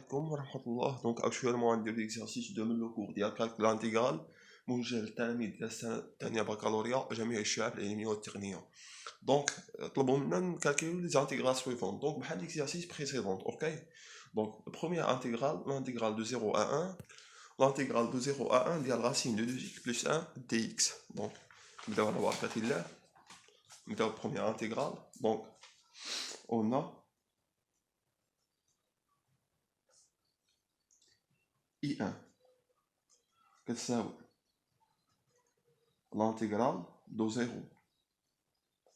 عليكم ورحمة الله. دونك اكشوالمون غندير ليكزارسيس دو من لو كور ديال كالكول انتيغرال موجه للتلاميذ ديال السنة الثانية بكالوريا جميع الشعب العلمية والتقنية. دونك طلبوا منا نكالكيلو لي زانتيغرال سويفون دونك بحال ليكزارسيس بريسيدونت. اوكي دونك بروميير انتيغرال l'intégral de 0 à 1 l'intégral de 0 à 1 ديال racine de 2x plus 1 dx. دونك نبداو على بركة الله، نبداو بروميير انتيغرال. دونك on a I1 كتساوي l'intégral de 0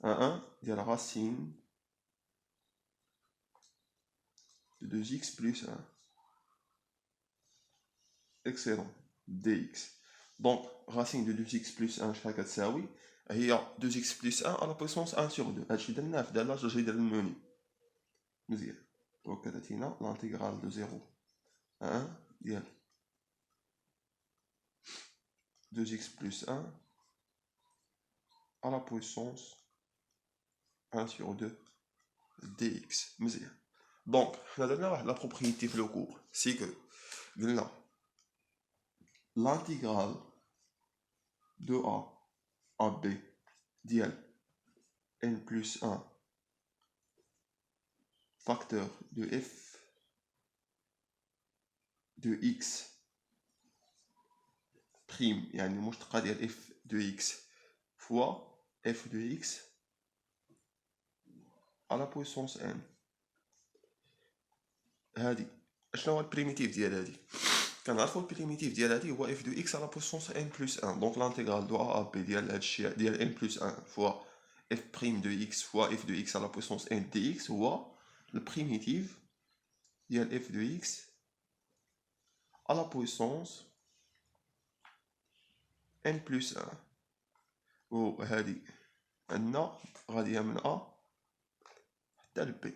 à 1 ديال racine de 2x plus 1 excellent dx. donc racine de 2x plus 1 شحال كتساوي؟ هي 2x plus 1 à la puissance 1 sur 2. هادشي درناه في دالاج جاي ديال الموني مزيان. دونك كتعطينا l'intégral de 0 à 1 ديال 2x plus 1 à la puissance 1 sur 2 dx. مزيان. دونك حنا درنا واحد لا بروبريتي في لو كور، سي كو قلنا l'intégrale de A à B ديال n plus 1 facteur de f de x prime يعني المشتقة ديال f de x fois f de x à la puissance n. هادي شنو هو البريميتيف ديال هادي؟ كنعرفو البريميتيف ديال هادي هو f de x à la puissance n plus 1. دونك l'intégrale de A à B ديال هادشي ديال n plus 1 fois f prime de x fois f de x à la puissance n dx هو البريميتيف ديال f de x à la puissance n plus 1. وهادي عندنا غادية من A حتى ل B.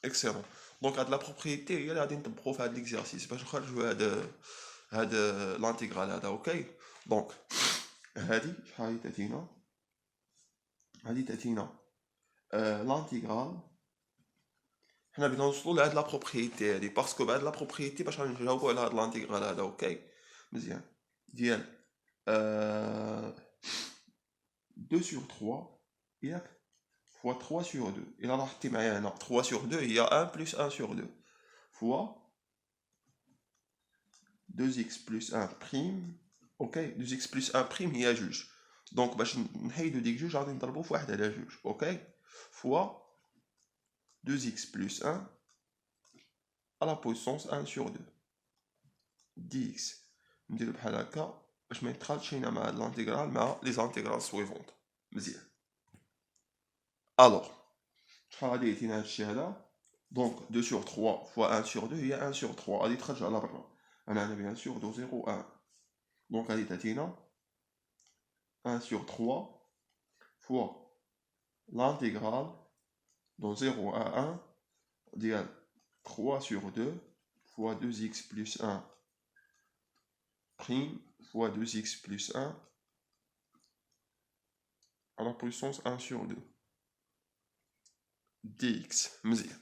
اكسيلون. دونك هاد لا بروبريتي هي اللي غادي نطبقو في هاد ليكزارسيس باش نخرجو هاد لانتيغرال هذا. اوكي دونك هادي شحال تاتينا؟ هادي تاتينا لانتيغرال. حنا بغينا نوصلو لهاد لا بروبريتي هادي باسكو بهاد لا بروبريتي باش غنجاوبو على هاد لانتيغرال هذا. اوكي مزيان. ديال 2 sur 3 ياك fois 3 sur 2. إلا لاحظتي معايا هنا 3 sur 2 هي 1 plus 1 sur 2 fois 2x plus 1 prime. اوكي 2x plus 1 prime هي جوج. دونك باش نحيدو ديك جوج غادي نضربو في واحد على جوج. اوكي fois 2x plus 1 à la puissance 1 sur 2 dx. نديرو بحال هكا باش ما يتخالطشينا مع هاد لانتيغرال مع لي زانتيغرال سويفونت. مزيان. الوغ شحال غادي يعطينا هادشي هذا؟ دونك 2 sur 3 fois 1 sur 2 هي 1 sur 3 غادي تخرج على برا. انا بيان سور دو 0 1. دونك غادي تعطينا 1 sur 3 fois l'intégrale de 0 à 1 ديال 3 sur 2 fois 2x plus 1 prime fois 2x plus 1 à la puissance 1 sur 2 dx. مزيان.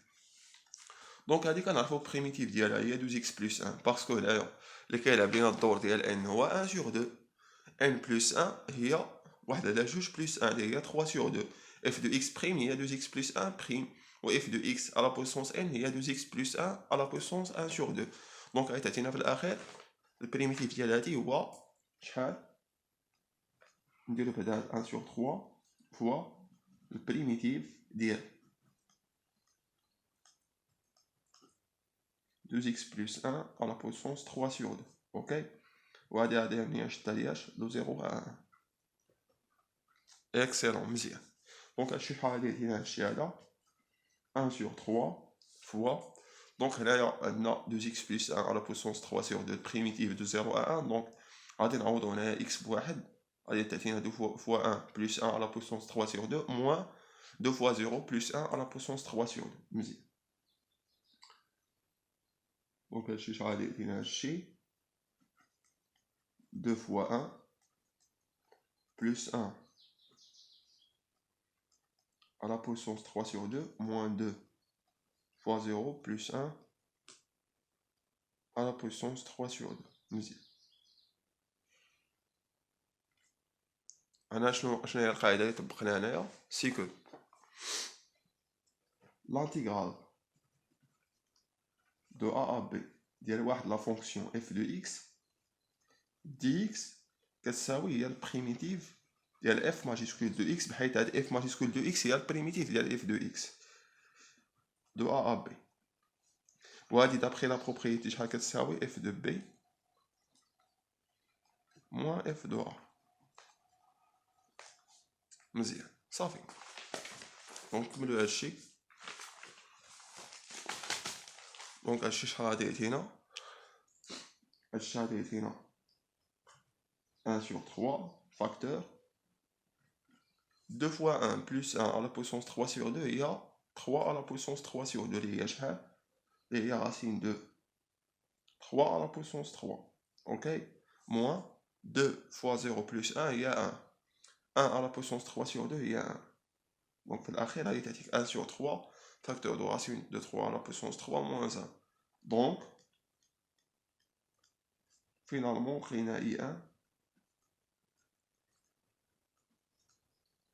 دونك هادي كنعرفو بريميتيف ديالها هي 2x plus 1 باسكو هنايا اللي كيلعب لينا الدور ديال n هو 1 sur 2. n plus 1 هي واحد على جوج بلس 1 اللي هي 3 sur 2. f de x prime هي 2x plus 1 prime و f de x à la puissance n هي 2x plus 1 à la puissance 1 sur 2. دونك غادي تعطينا في الاخير البريميتيف ديال هادي هو شحال؟ نديرو بعدا 1 sur 3 فوا البريميتيف ديال 2x plus 1 à la puissance 3 sur 2. اوكي وهادي يعني شتالياش دو 0 à 1. اكسيلون. مزيان. دونك هادشي شحال غادي يعطينا هادشي هذا 1 sur 3 fois. دونك هنايا عندنا 2x plus 1 à la puissance 3 sur 2 primitive de 0 à 1. دونك غادي نعوضو هنايا x بواحد غادي تعطينا 2 fois 1 plus 1 à la puissance 3 sur 2 moins 2 fois 0 plus 1 à la puissance 3 sur 2. مزيان. دونك هادشي شحال غادي يعطينا هادشي 2 fois 1 plus 1 à la puissance 3 sur 2 moins 2 fois 0 plus 1 à la puissance 3 sur 2. مزيان. أنا شنو هي القاعدة اللي طبقنا هنايا؟ سي كو l'intégrale de A à B ديال واحد لا فونكسيون f de x dx كتساوي هي البريميتيف ديال f ماجيسكول دو x، بحيث هاد f ماجيسكول دو x هي البريميتيف ديال f de x de A à B. وهادي دابخي لا بروبريتي شحال كتساوي f de b moins f de a. مزيان صافي. دونك نكملو هادشي. دونك هادشي شحال غادي يعطينا؟ هادشي غادي يعطينا 1 sur 3 facteur 2 fois 1 plus 1 à la puissance 3 sur 2 il y a 3 à la puissance 3 sur 2 اللي هي شحال؟ اللي هي racine de 3 à la puissance 3. Ok, moins 2 fois 0 plus 1 il y a 1. 1 à la puissance 3 sur 2 il y a 1. Donc في الأخير غادي تعطيك 1 sur 3 facteur de racine de 3 à la puissance 3 moins 1. Donc finalement لقينا I1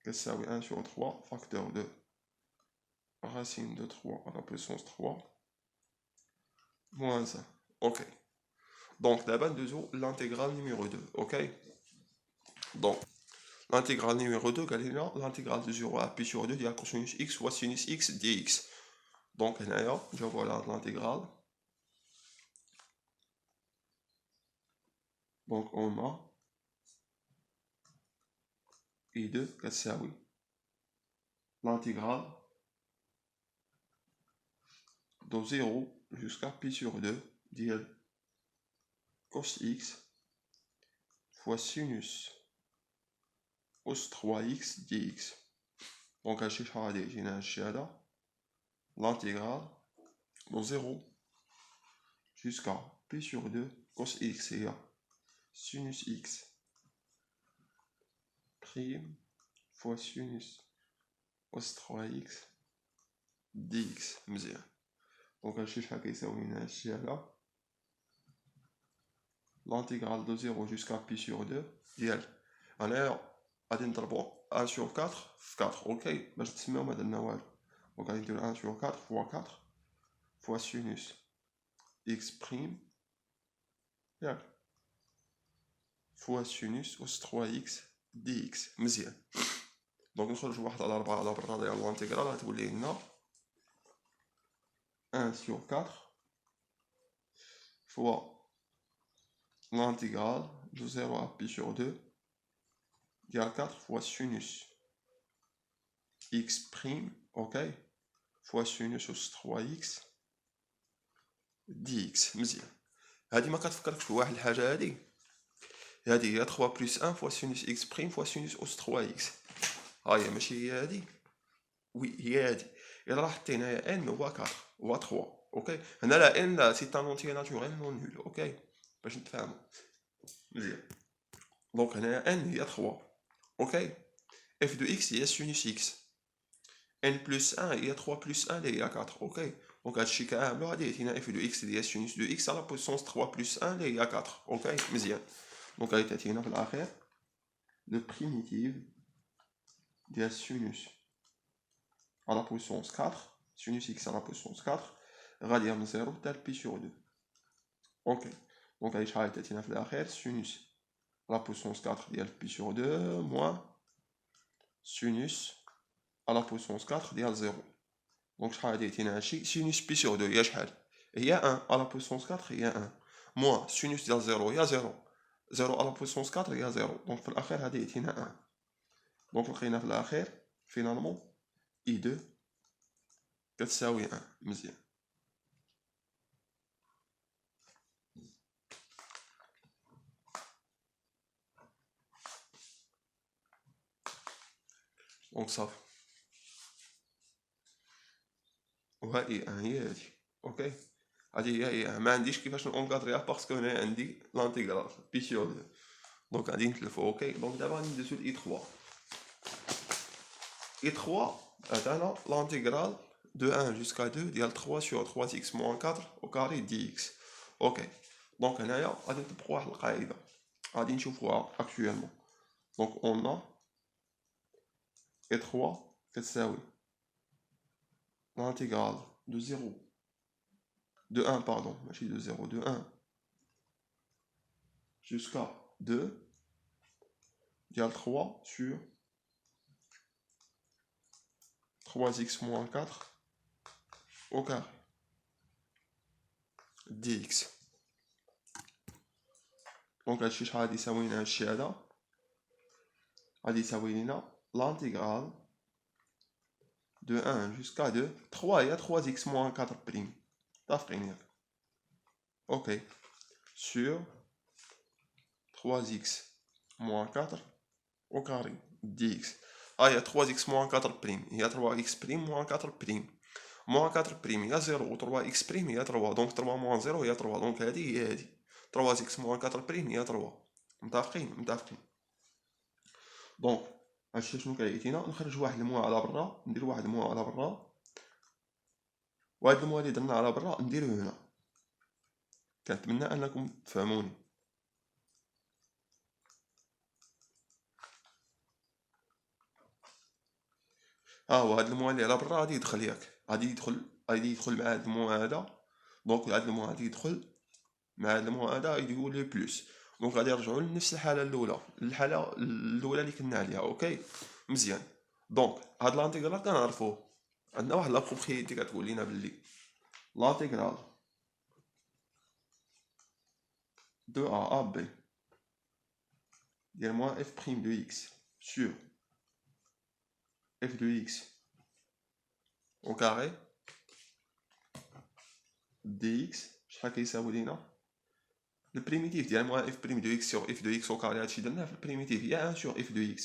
كتساوي 1 sur 3 facteur de racine de 3 à la puissance 3 moins 1. Ok. Donc d'abord ندوزو l'intégrale numéro 2. Ok. Donc l'intégrale numéro 2 قال لنا l'intégrale de 0 à pi sur 2 ديال cosinus x fois sinus x dx. Donc هنايا نجاوبو على هاد l'intégrale. Donc on a I2 كتساوي l'intégrale de 0 jusqu'à pi sur 2 ديال cos x fois sinus cos 3x dx. Donc هادشي شحال غادي يجينا هادشي هذا l'intégrale de 0 jusqu'à pi sur 2 cos x هي sinus x prime fois sinus cos 3x dx. مزيان. دونك هادشي شحال كيساوي لنا هادشي هذا l'intégrale de 0 jusqu'à pi sur 2 ديال انايا غادي نضربو 1 sur 4 في 4. اوكي باش تسميو ما درنا والو. دونك غادي نديرو 1 sur 4 fois 4 fois sinus x prime ياك fois sinus cos 3x dx. مزيان. دونك نخرج واحد على 4 على برا ديال الانتيغرال غتولي لنا 1 sur 4 fois l'intégrale de 0 à pi sur 2 ديال 4 fois sinus x prime ok fois sinus cos 3x dx. مزيان. هادي ما كتفكركش بواحد الحاجه، هادي هي 3 بلس 1 fois sinus x prime fois sinus cos 3x. ها هي ماشي هي هادي؟ وي هي هادي. الا راه حطينا هي ان هو 4 هو 3. اوكي هنا لا ان لا سي ان اونتي ناتوريل نون نول. اوكي باش نتفاهموا مزيان. دونك هنايا ان هي 3. اوكي اف دو اكس هي sinus x n plus 1 هي 3 plus 1 اللي هي 4. اوكي دونك هادشي كامل غادي يعطينا اف دو اكس اللي هي sinus دو اكس على بويسونس 3 plus 1 اللي هي 4. اوكي مزيان. دونك غادي تعطينا في الاخير لو بريميتيف ديال sinus à la puissance 4 sinus x à la puissance 4 غاديه من 0 حتى pi sur 2. اوكي دونك غادي شحال تعطينا في الاخير sinus à la puissance 4 ديال pi sur 2 moins sinus à la puissance 4 ديال 0. دونك شحال غادي يعطينا هادشي sinus pi sur 2 هي شحال؟ هي 1 à la puissance 4 هي 1 moins sinus ديال 0 هي 0 0 à la puissance 4 هي 0. دونك في الاخير غادي يعطينا 1. دونك لقينا في الاخير فينالمون I2 كتساوي 1. مزيان. دونك صافي وها I1 هي هادي. اوكي هادي هي ما عنديش كيفاش نونكادريها باسكو هنا عندي لانتيغرال بي سور 2. دونك غادي نتلفو. اوكي دونك دابا غادي ندوزو ل I3. I3 عطانا l'intégral de 1 jusqu'à 2 ديال 3 sur 3x moins 4 au carré dx. اوكي. دونك هنايا غادي نطبقوا واحد القاعده غادي نشوفوها اكطويلمون. دونك اون اي 3 كتساوي l'intégrale de 0 de 1 pardon ماشي de 0 de 1 jusqu'à 2 égale 3 sur 3x moins 4 au carré dx. دونك هادشي شحال غادي يساوي لنا هادشي هذا؟ غادي يساوي لنا l'intégrale de 1 jusqu'à 2 3 هي 3x moins 4 prime متفقين ياك؟ اوكي sur 3x moins 4 au carré dx. هي 3x moins 4 prime هي 3x prime moins 4 prime moins 4 prime هي 0 و 3x prime هي 3 دونك 3 moins 0 هي 3 دونك هادي هي هادي 3x moins 4 prime هي 3 متفقين. دونك هادشي شنو كيعطينا؟ نخرج واحد الموا على برا ندير واحد الموا على برا وهاد الموا اللي درنا على برا نديرو هنا. كنتمنى انكم تفهموني. هو هاد الموا اللي على برا غادي يدخل ياك غادي يدخل مع هاد الموا هذا. دونك هاد الموا غادي يدخل مع هاد الموا هذا يولي بلوس. دونك غادي نرجعو لنفس الحاله الاولى اللي كنا عليها. اوكي مزيان. دونك هاد لانتيغرال كنعرفوه عندنا واحد لا بروبريتي كتقول لنا بلي لانتيغرال de a à b ديال moins f prime de x sur f de x au carré dx شحال كيساوي لينا البريميتيف ديال moins f prime de x sur f de x au carré. هادشي درناه في البريميتيف هي 1 sur f de x.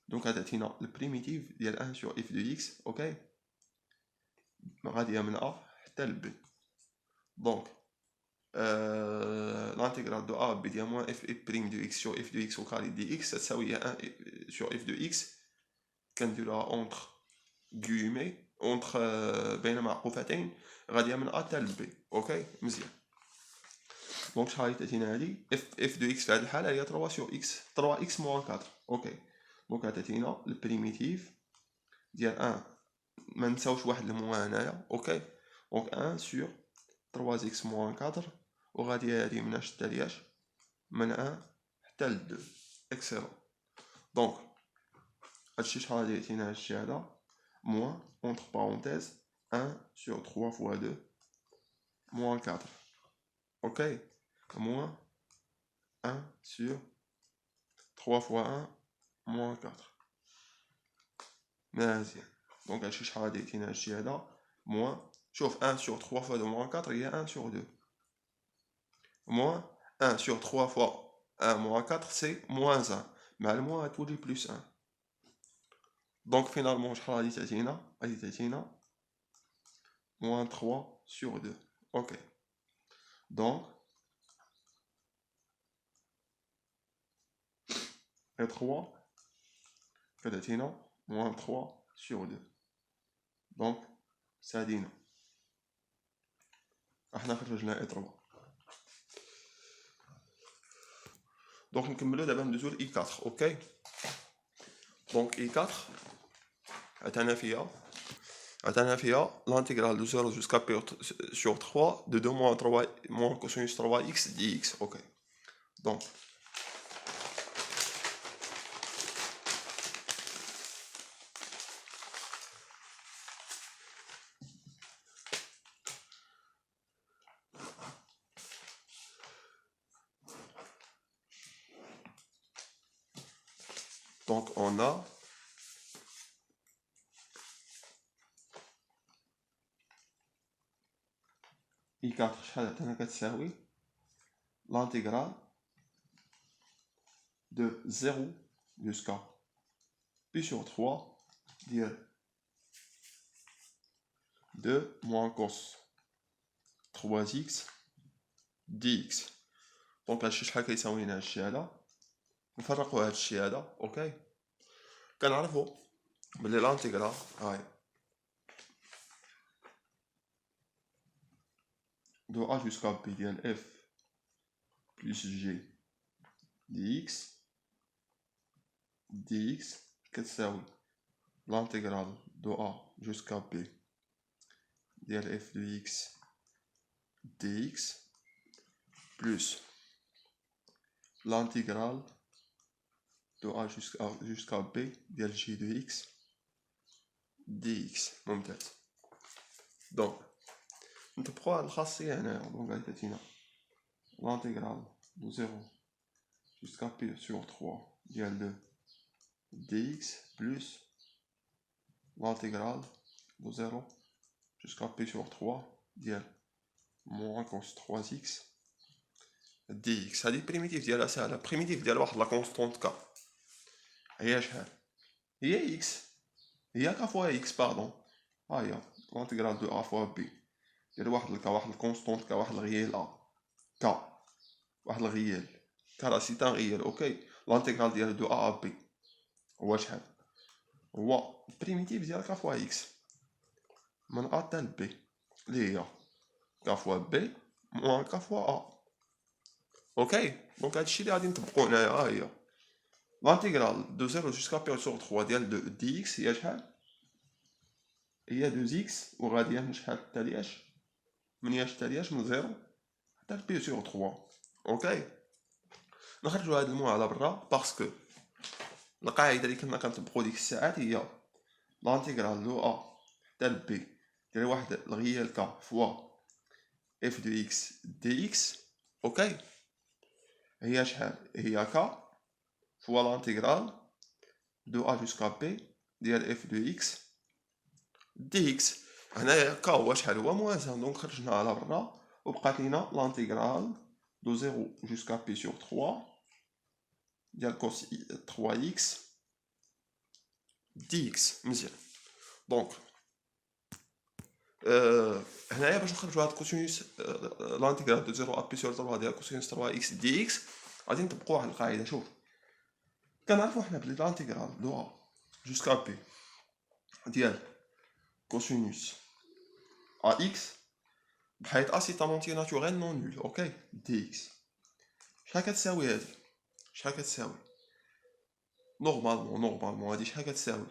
دونك عطينا البريميتيف ديال 1 sur f de x. اوكي غاديه من a حتى ل b. دونك l'intégral de a à b ديال moins f prime de x sur f de x au carré dx تساوي 1 sur f de x كنديروها اونتر guillemets اونتر بين معقوفتين غاديه من a حتى ل b. اوكي مزيان. دونك شحال تعطينا هادي f de x في هاد الحاله هي 3 sur x 3x moins 4. اوكي دونك عطينا البريميتيف ديال 1 ما نساوش واحد الموا هنايا. اوكي دونك 1 sur 3x moins 4 وغادي هادي من اش حتى لياش من 1 حتى ل 2. اكسلون. دونك هادشي شحال غادي يعطينا هادشي هذا موان اونتر بارونتيز 1 sur 3 fois 2 moins 4. اوكي moins 1 sur 3 fois 1 moins 4. مزيان. دونك هادشي شحال غادي يعطينا هادشي هذا موان شوف 1 sur 3 fois 2 moins 4 هي 1 sur 2 moins 1 sur 3 fois 1 moins 4 c'est moins 1 مع الموا غتولي بلس 1. دونك فينالمون شحال غادي تعطينا؟ غادي تعطينا moins 3 sur 2. اوكي دونك 3 كتعطينا moins 3 sur 2. دونك سادينا احنا خرجنا اي 3. دونك نكملو دابا ندوزو ل اي 4. اوكي دونك اي 4 عطانا فيها l'intégrale de 0 jusqu'à p sur 3 de 2 moins 3 moins cosinus 3x dx. اوكي دونك on a I4 شحال عطانا كتساوي l'intégrale de 0 jusqu'à pi sur 3 ديال 2 moins cos 3x dx. دونك هادشي شحال كيساوي لنا هادشي هذا نفرقوا هادشي هذا. اوكي كنعرفوا بلي لانتيغرال هاي de A jusqu'à B ديال F plus G dx كتساوي l'intégrale de A jusqu'à B ديال F de X dx plus l'intégrale de A jusqu'à B ديال G de X dx. ممتاز. دونك نطبقو هاد الخاصية هنايا. دونك غادي تاتينا l'intégrale de 0 jusqu'à P sur 3 ديال 2 dx plus l'intégrale de 0 jusqu'à P sur 3 ديال moins cos 3x dx. هادي البريميتيف ديالها ساهلة. بريميتيف ديال واحد لا كونستونت ك هي شحال؟ هي اكس. هي ك فوا اكس باردون. ها هي l'intégrale de a fois b ديال واحد الكا، واحد الكونستونت ك، واحد الغيال ا ك، واحد الغيال ك راه سي ان غيال. اوكي. l'intégrale ديال دو ا ا بي هو شحال؟ هو البريميتيف ديال ك فوا اكس من ا حتى ل بي اللي هي ك فوا بي موان ك فوا ا. اوكي. دونك هادشي اللي غادي نطبقو هنايا. ها هي l'intégrale de 0 jusqu'à P sur 3 ديال 2 dx هي شحال؟ هي 2 x وغاديه من شحال حتى لياش؟ من ياش حتى لياش؟ من 0 حتى ل P sur 3. اوكي. نخرجو هاد المو على برا باسكو القاعده اللي كنا كنطبقو ديك الساعات هي l'intégrale دو ا حتى ل بي ديال واحد الغيال ك فوا اف دو اكس دي اكس. اوكي. هي شحال؟ هي ك فوا l'intégrale دو ا جوسكا بي ديال اف دو اكس دي اكس. هنايا ك هو شحال؟ هو موازن. دونك خرجنا على برا وبقات لينا l'intégrale دو 0 جوسكا بي سور 3 ديال كوس 3 اكس دي اكس. مزيان. دونك هنايا باش نخرجوا هاد كوسينوس l'intégrale دو 0 ا بي سور 3 ديال كوسينوس 3 اكس دي اكس غادي نطبقوا واحد القاعده. شوف كنعرفوا حنا بلي l'intégrale دو ا جوسكا بي ديال كوسينوس ا اكس بحيث ا سي ان اونتي ناتوريل نون نول. اوكي. دي اكس شحال كتساوي هادي؟ شحال كتساوي نورمالمون هادي شحال كتساوي؟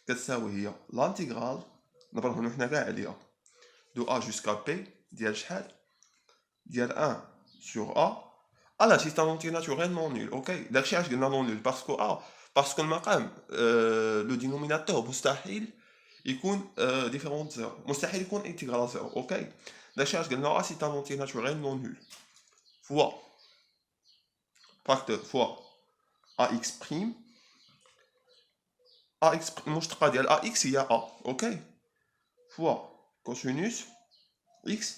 كتساوي هي l'intégrale نبرهنو حنا كاع عليها دو ا جوسكا بي ديال شحال؟ ديال 1 sur ا على سي ان اونتي ناتوريل نون نول. اوكي. داكشي علاش قلنا نون نول باسكو المقام لو دينوميناتور مستحيل يكون ديفيرونت زيرو، مستحيل يكون انتيغرال زيرو. اوكي. داكشي علاش قلنا ا سي ان اونتي ناتوريل نون نول فوا فاكتور فوا ا اكس بريم. ا اكس المشتقه ديال ا اكس هي ا. اوكي. فوا كوسينوس اكس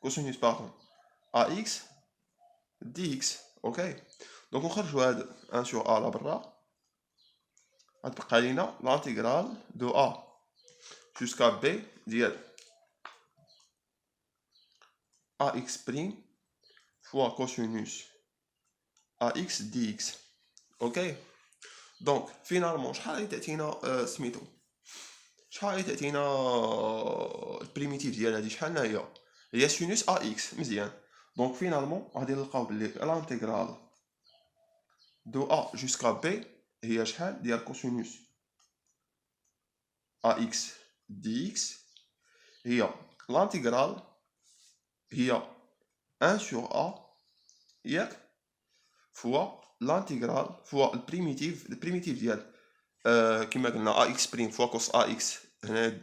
كوسينوس باردون ا اكس دي اكس. اوكي. دونك نخرجوا هاد 1 sur ا على برا غتبقى لينا l'intégrale دو ا jusqu'à b ديال ا اكس بريم فوا كوسينوس ا اكس دي اكس. اوكي. دونك فينالمون شحال غادي تعطينا سميتو؟ شحال غادي تعطينا البريميتيف ديال هادي؟ شحال هي سينوس ا اكس. مزيان. دونك فينالمون غادي نلقاو بلي l'intégrale دو ا جوسكا بي هي شحال؟ ديال كوسينوس ا اكس دي اكس هي l'intégrale هي 1 sur a ياك فوا l'intégrale فوا البريميتيف ديال كما قلنا ا اكس بريم فوا كوس ا اكس هنا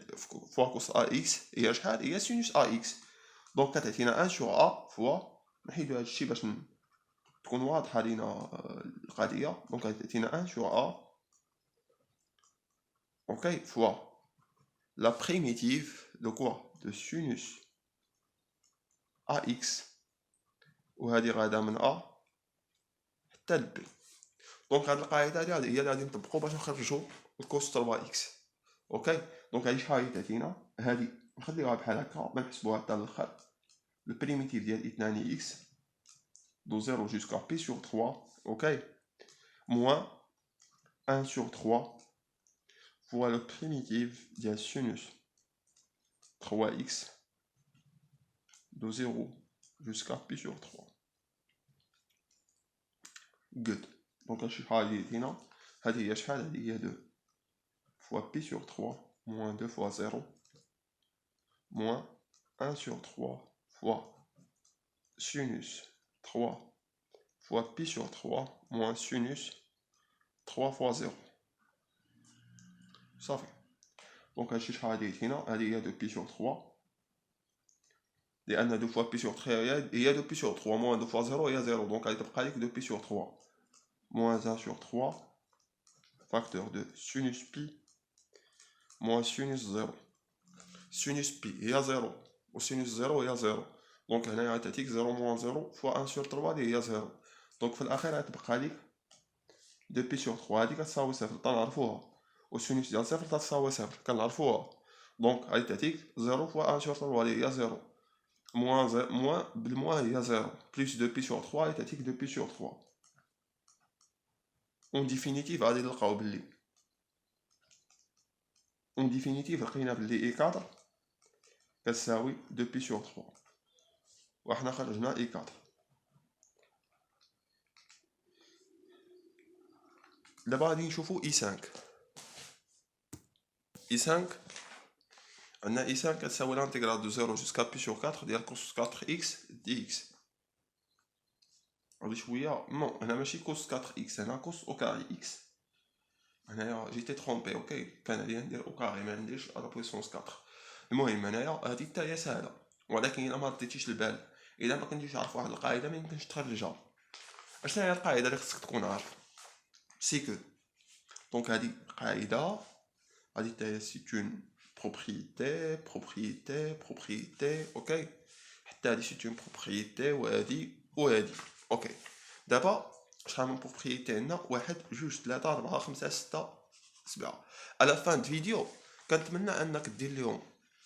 فوا كوس ا اكس هي شحال؟ هي سينوس ا اكس. دونك كتعطينا 1 sur a فوا نحيدو هادشي باش تكون واضحه لينا القضيه. دونك كتعطينا 1 sur a اوكي فوا لا بريميتيف دو كوا دو سينوس ا اكس وهذه غادا من ا حتى ل بي. دونك هاد القاعده هادي هي اللي غادي نطبقو باش نخرجو الكوس 3 اكس. اوكي. دونك هادي شحال غادي تعطينا؟ هادي نخليوها بحال هكا بنحسبوها حتى للخر. البريميتيف ديال 2 اكس دو 0 جوسكا بي سور 3. اوكي. موان 1 sur 3 fois le primitif ديال sinus 3x de 0 jusqu'à pi sur 3. Good. Donc شحال هي هنا هذه هي شحال هذه هي 2 fois pi sur 3 moins 2 fois 0 moins 1 sur 3 fois sinus 3 fois pi sur 3 moins sinus 3 fois 0. صافي. دونك هادشي شحال غادي هنا هذه هي 2 pi sur 3 لأن 2 fois pi sur 3 هي 2 pi sur 3 moins 2 fois 0 هي 0 دونك غادي تبقى لك 2 pi sur 3 moins 1 sur 3 facteur de sinus pi moins sinus 0. sinus pi هي 0 و sinus 0 هي 0 دونك هنايا غتعطيك 0 moins 0 fois 1 sur 3 اللي هي 0 دونك في الأخير غتبقى لك 2 pi sur 3 هادي كتساوي 0 تنعرفوها و sinus ديال 0 تساوي 0 كنعرفوها دونك غادي تعطيك 0 fois 1 sur 3 اللي هي 0 moins بالموان هي 0 plus 2 pi sur 3 غادي تعطيك 2 pi sur 3 اون ديفينيتيف غادي نلقاو بلي اون ديفينيتيف لقينا بلي اي 4 كتساوي 2 pi sur 3 وحنا خرجنا اي 4. دابا غادي نشوفو اي 5. اي 5 عندنا اي 5 كتساوي لانتيغرال دو 0 جوسكا pi sur 4 ديال كوس 4 اكس دي اكس. غادي شويه نو هنا ماشي كوس 4 اكس هنا كوس او كاري اكس. هنايا جيتي ترومبي اوكي كان عليا ندير او كاري ما نديرش ا بويسونس 4. المهم هنايا هادي حتى هي ساهله ولكن الا ما رديتيش البال الا ما كنتيش عارف واحد القاعده ما يمكنش تخرجها. اشنا هي القاعده اللي خصك تكون عارف سي كو دونك هادي قاعده هادي حتى هي سي اون بروبريتي اوكي حتى هادي سي اون بروبريتي وهادي اوكي. دابا شحال من بروبريتي عندنا 1 2 3 4 5 6 7 على فان فيديو. كنتمنى انك دير لهم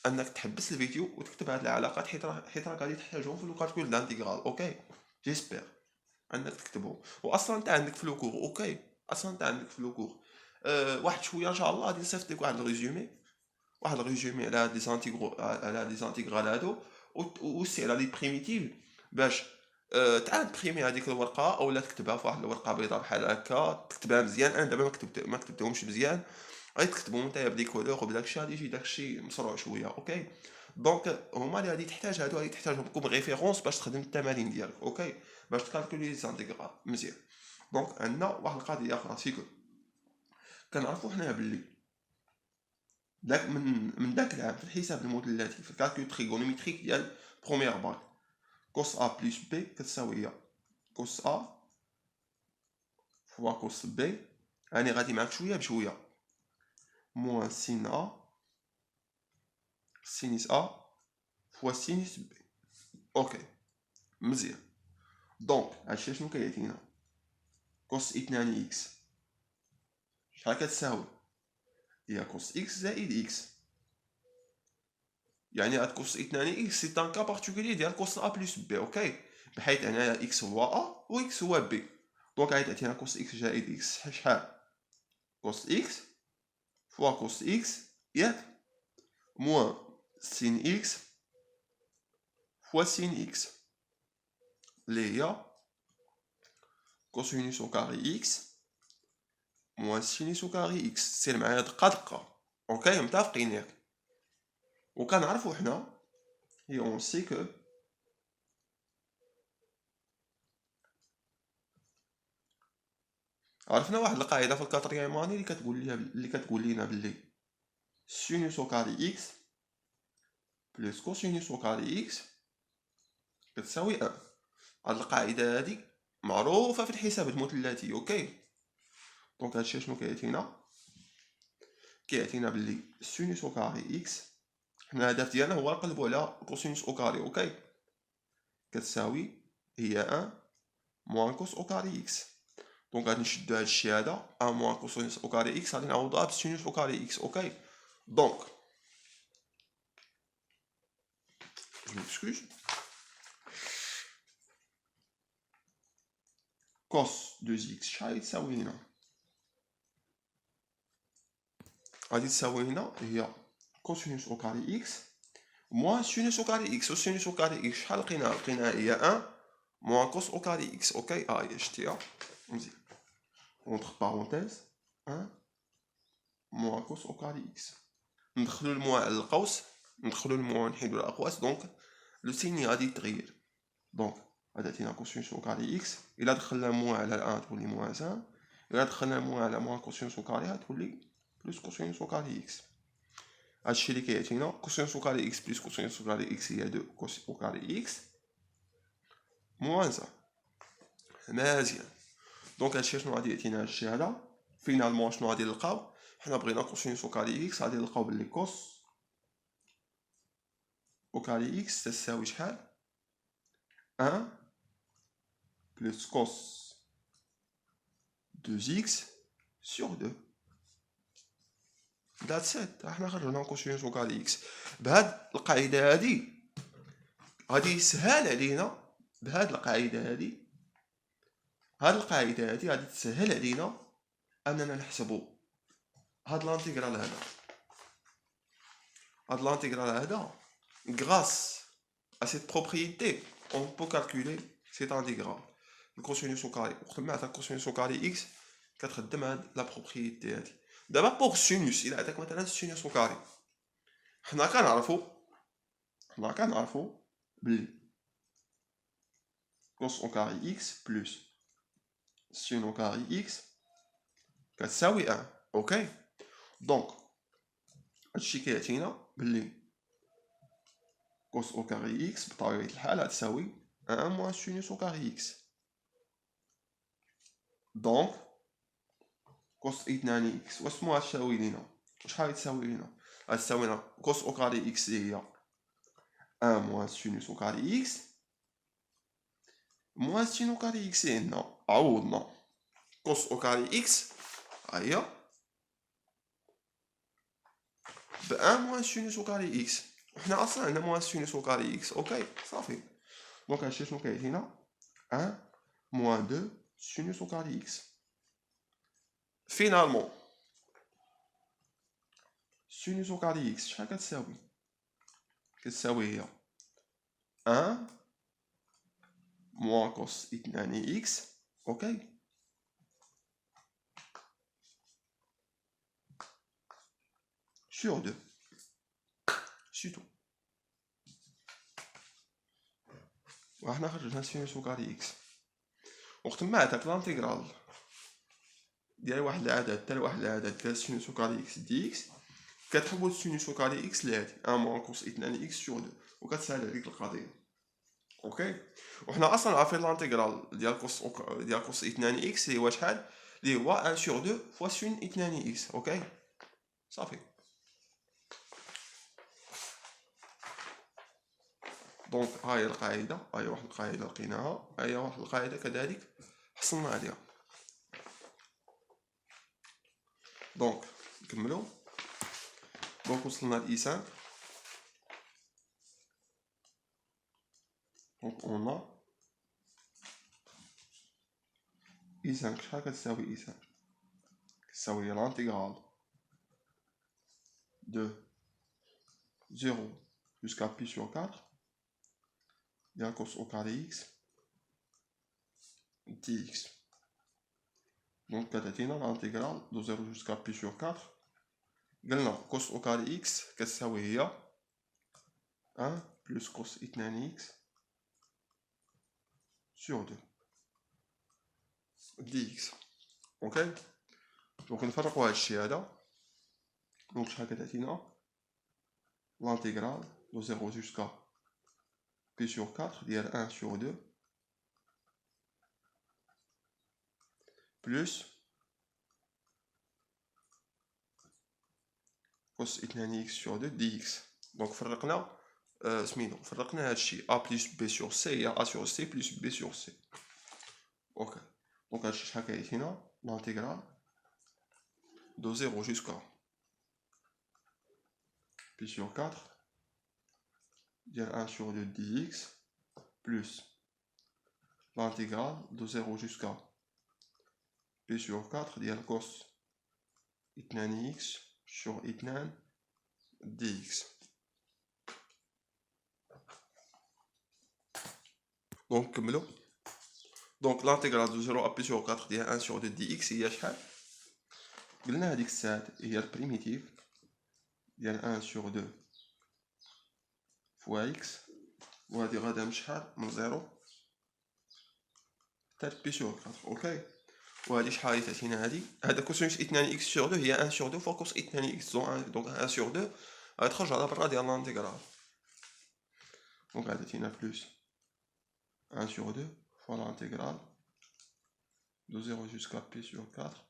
انك تحبس الفيديو وتكتب هاد العلاقات حيت راك غادي تحتاجهم في الكالكول دانتيغرال اوكي. جيسبر انك تكتبهم واصلا انت عندك في لوكور اوكي اصلا انت عندك في لوكور واحد شويه ان شاء الله غادي نصيفط لك واحد الريزومي على هاد لي زانتيغرال على هاد لي زانتيغرال هادو وسي على لي بريميتيف باش تعاد بريمي هذيك الورقه اولا تكتبها في واحد الورقه بيضاء بحال هكا تكتبها مزيان. انا دابا ما كتبتهمش مزيان غادي تكتبهم نتايا بلي كولور وبداكشي غادي يجي داكشي مسروع شويه اوكي. دونك هما اللي غادي تحتاج هادو غادي تحتاجهم كوم ريفيرونس باش تخدم التمارين ديالك اوكي باش تكالكولي لي زانتيغرال مزيان. دونك عندنا واحد القضيه اخرى سيكو كنعرفوا حنا بلي داك من داك العام في الحساب المثلثي في الكالكول تريغونوميتريك ديال بروميير باك كوس ا بلس بي كتساوي هي كوس ا فوا كوس بي راني غادي معاك شويه بشويه موان سين ا سينيس ا فوا سينيس بي اوكي مزيان. دونك هادشي شنو كيعطينا كوس اثنان اكس شحال كتساوي هي كوس اكس زائد اكس يعني هاد كوس اثنان اكس سي ان كا بارتيكولي ديال كوس ا بلس بي اوكي بحيث هنايا اكس هو ا و اكس هو بي دونك غادي تعطينا كوس اكس زائد اكس شحال كوس اكس فوا كوس اكس ياك موان سين اكس فوا سين اكس اللي هي كوسينوس او كاري اكس موان سينوس او كاري اكس. سير معايا دقه دقه اوكي متفقين ياك. وكنعرفو حنا هي اون سي كو عرفنا واحد القاعده في الكاتريام اني اللي كتقول لنا بلي سينوس او كاري اكس بلس كوسينوس او كاري اكس كتساوي 1. هاد القاعده هادي معروفه في الحساب المثلثي اوكي. دونك هادشي شنو كيعطينا بلي سينوس او كاري اكس حنا الهدف ديالنا هو نقلبو على كوسينوس او كاري اوكي كتساوي هي 1 موان كوس او كاري اكس. دونك غادي نشدو هادشي هذا 1 موان كوسينوس او كاري اكس غادي نعوضوها بسينوس او كاري اكس اوكي. دونك je m'excuse كوس 2 اكس شحال يتساوي هنا غادي تساوي هنا هي كوسينوس او كاري اكس موان سينوس او كاري اكس. والسينوس او كاري اكس شحال لقيناها هي 1 موان كوس او كاري اكس. اوكي هي شتيها مزيان اونتر بارونتيز 1 موان كوس او كاري اكس. ندخلو الموان على القوس، ندخلو الموان نحيدو الاقواس، دونك لو سيني غادي يتغير. دونك هذا تينا كوسينوس او كاري اكس. الا دخلنا موان على الان تولي موان 1، الا دخلنا موان على موان كوسينوس او كاري تولي بلوس كوسينوس او كاري اكس. هادشي اللي كيعطينا كوسينوس او كاري اكس بلس كوسينوس او كاري اكس هي 2 كوس او كاري اكس موان 1. مزيان. دونك هادشي شنو غادي يعطينا هادشي هذا فينالمون شنو غادي نلقاو؟ حنا بغينا كوسينوس او كاري اكس، غادي نلقاو بلي كوس او كاري اكس تساوي شحال؟ 1 بلس كوس 2x sur 2. ذاتس ات. حنا خرجنا كوسينوس او كاري اكس. بهاد القاعده هادي غادي يسهل علينا، بهاد القاعده هادي، هاد القاعده هادي غادي تسهل علينا اننا نحسبوا هاد لانتيغرال هذا. هاد لانتيغرال هذا غراس ا سيت بروبريتي اون بو كالكولي سيت انتيغرال. الكوسينوس او كاري وقت ما عطاك الكوسينوس او كاري اكس كتخدم هاد لا بروبريتي هادي. دابا بوغ سينوس الا عطاك مثلا سينوس او كاري، حنا كنعرفو بلي كوس او كاري اكس بلس سين او كاري اكس كتساوي 1. اوكي دونك هادشي كيعطينا بلي كوس او كاري اكس بطبيعة الحال غتساوي 1 موان سينوس او كاري اكس. دونك كوس اثنان اكس واسمو غتساوي لينا شحال غتساوي لينا؟ غتساوي لنا كوس او كاري اكس هي 1 موان سينوس او كاري اكس موان سين او كاري اكس هنا عوضنا كوس او كاري اكس هي ب 1 موان سينوس او كاري اكس، وحنا اصلا عندنا موان سينوس او كاري اكس. اوكي صافي. دونك هادشي شنو كيعطينا 1 موان 2 سينوس او كاري اكس. فينالمون سينوس او كاري اكس شحال كتساوي؟ كتساوي هي 1 موان كوس اثنان اكس. اوكي sur 2 سي تو. وحنا خرجنا سينوس او كاري اكس. وقت ما عطاك لانتيغرال ديال واحد العدد حتى لواحد العدد ديال سينوس او كاري اكس دي اكس، كتحول سينوس او كاري اكس لهادي 1 موان كوس اثنان اكس sur 2 وكتسهل عليك القضيه. اوكي وحنا اصلا عارفين لانتيغرال ديال كوس اثنان اكس اللي هو شحال؟ اللي هو 1 sur 2 فوا سين اثنان اكس. اوكي صافي. دونك هاهي القاعده، هاهي واحد القاعده لقيناها، هاهي واحد القاعده كذلك حصلنا عليها. دونك نكملو. دونك وصلنا ل اي 5. دونك اون اي 5 شحال كتساوي اي 5؟ كتساوي لانتيغرال de 0 jusqu'à pi sur 4 ديال كوس او كاري اكس دي اكس. دونك كتعطينا لانتيغرال دو 0 jusqu'à pi sur 4. قلنا كوس او كاري اكس كتساوي هي 1 بلس كوس اثنان اكس sur 2 دي اكس. اوكي دونك نفرقو هادشي هذا. دونك شحال كتعطينا l'intégral de 0 jusqu'à pi sur 4 ديال 1 sur 2 plus cos 2x sur 2 dx. دونك فرقنا سميتو فرقنا هادشي a plus b sur c هي a sur c plus b sur c. اوكي دونك هادشي شحال كيعطينا l'intégral de 0 jusqu'à pi sur 4 ديال 1 sur 2 dx plus l'intégral de 0 jusqu'à pi sur 4 ديال cos 2x sur 2 dx. دونك نكملو. دونك لانتيغرال دو 0 ابي سور 4 ديال 1 سور 2 دي اكس هي شحال؟ قلنا هذيك الساعات هي البريميتيف ديال 1 سور 2 فوا اكس، وهادي غادا من شحال؟ من 0 حتى بي سور 4. اوكي، وهادي شحال هي تعطينا هادي؟ هذا كوسينوس اثنان اكس سور 2 هي 1 سور 2 فوا كوس اثنان اكس، دونك 1 سور 2 غتخرج على برا ديال لانتيغرال. دونك غادي تعطينا بلوس 1 sur 2 fois l'intégrale de 0 jusqu'à pi sur 4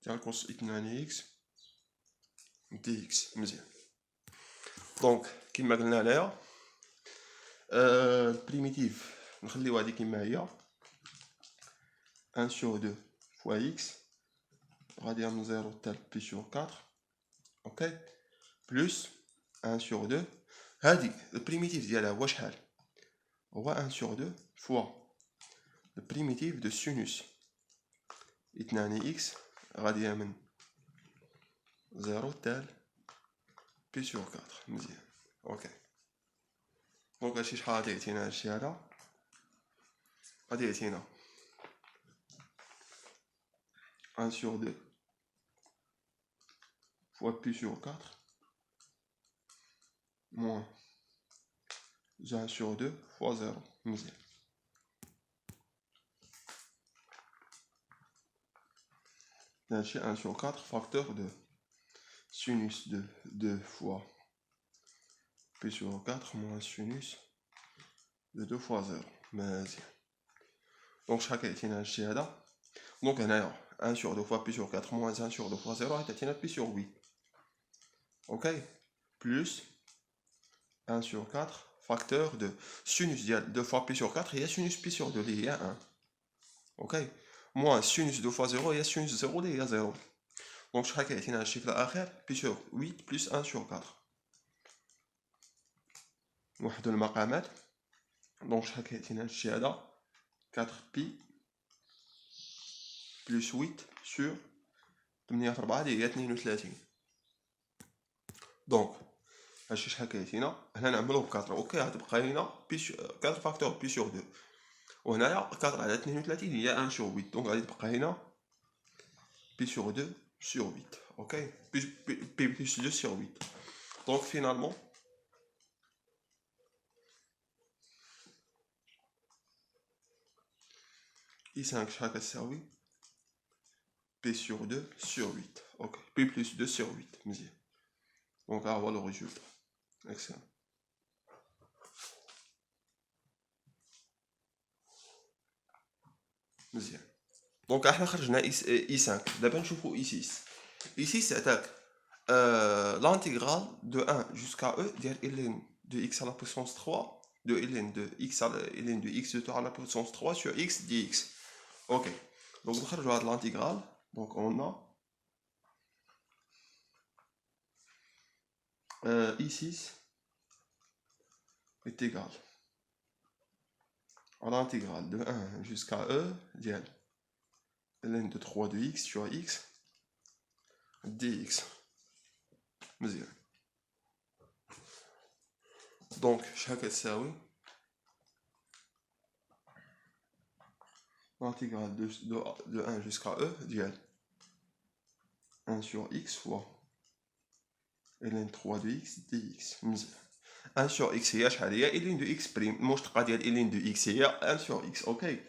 ديال كوس اثنان اكس دي اكس. مزيان. دونك كيما قلنا لها البريميتيف نخليوها هادي كيما هي 1 sur 2 fois x غادي من 0 حتى بي سور 4. اوكي، بلوس 1 sur 2 هادي البريميتيف ديالها هو شحال؟ هو 1 sur 2 fois البريميتيف دو سينوس اثنان اكس غادية من 0 تال بي سور 4. مزيان. اوكي، دونك هادشي شحال غادي يعطينا؟ هادشي هذا غادي يعطينا 1 sur 2 fois pi sur 4 moins 1 sur 2 fois 0. مزيان. هادشي 1 sur 4 facteur de sinus de 2 fois pi sur 4 moins sinus de 2 fois 0. مزيان. دونك شحال كيعطينا هادشي هذا؟ دونك هنايا 1 sur 2 fois pi sur 4 moins 1 sur 2 fois 0 غتعطينا pi sur 8. اوكي، بلوس 1 sur 4 facteur de sinus ديال 2 fois pi sur 4 هي sinus pi sur 2 اللي هي 1. اوكي، moins sinus 2 fois 0 هي sinus 0 اللي هي 0. دونك شحال كيعطينا هادشي في الاخر؟ pi sur 8 plus 1 sur 4. نوحدو المقامات. دونك شحال كيعطينا هادشي هذا؟ 4 بي بلس 8 سور 8 في 4 اللي هي 32. دونك هادشي شحال كيعطينا؟ هنا نعملوه ب 4. اوكي، غتبقى لينا بي 4 فاكتور بي سور 2، وهنايا 4 على 32 هي 1 سور 8. دونك غادي تبقى هنا بي سور 2 سور 8. اوكي، بي بلس 2 سور 8. دونك فينالمون اي 5 شحال كتساوي؟ بي سور 2 سور 8. اوكي، بي بلس 2 سور 8. مزيان. دونك ها هو لو ريزولتا. اكسلون. مزيان. دونك احنا خرجنا اي 5. دابا نشوفو اي 6. اي 6 عطاك l'intégrale de 1 jusqu'à e ديال ln de x à la puissance 3 de ln de x à ln de x de 2 à la puissance 3 sur x dx. Ok, donc نخرجوا هاد l'intégrale. donc on a i6 est égal à l'intégrale de 1 jusqu'à e ديال ln de 3 de x sur x dx. مزيان. دونك شحال كتساوي؟ l'intégrale de 1 jusqu'à e ديال 1 sur x fois ln 3 de x dx. مزيان. 1 sur x هي شحال؟ هي ln de x بريم، المشتقة ديال ln de x هي 1 sur x. اوكي،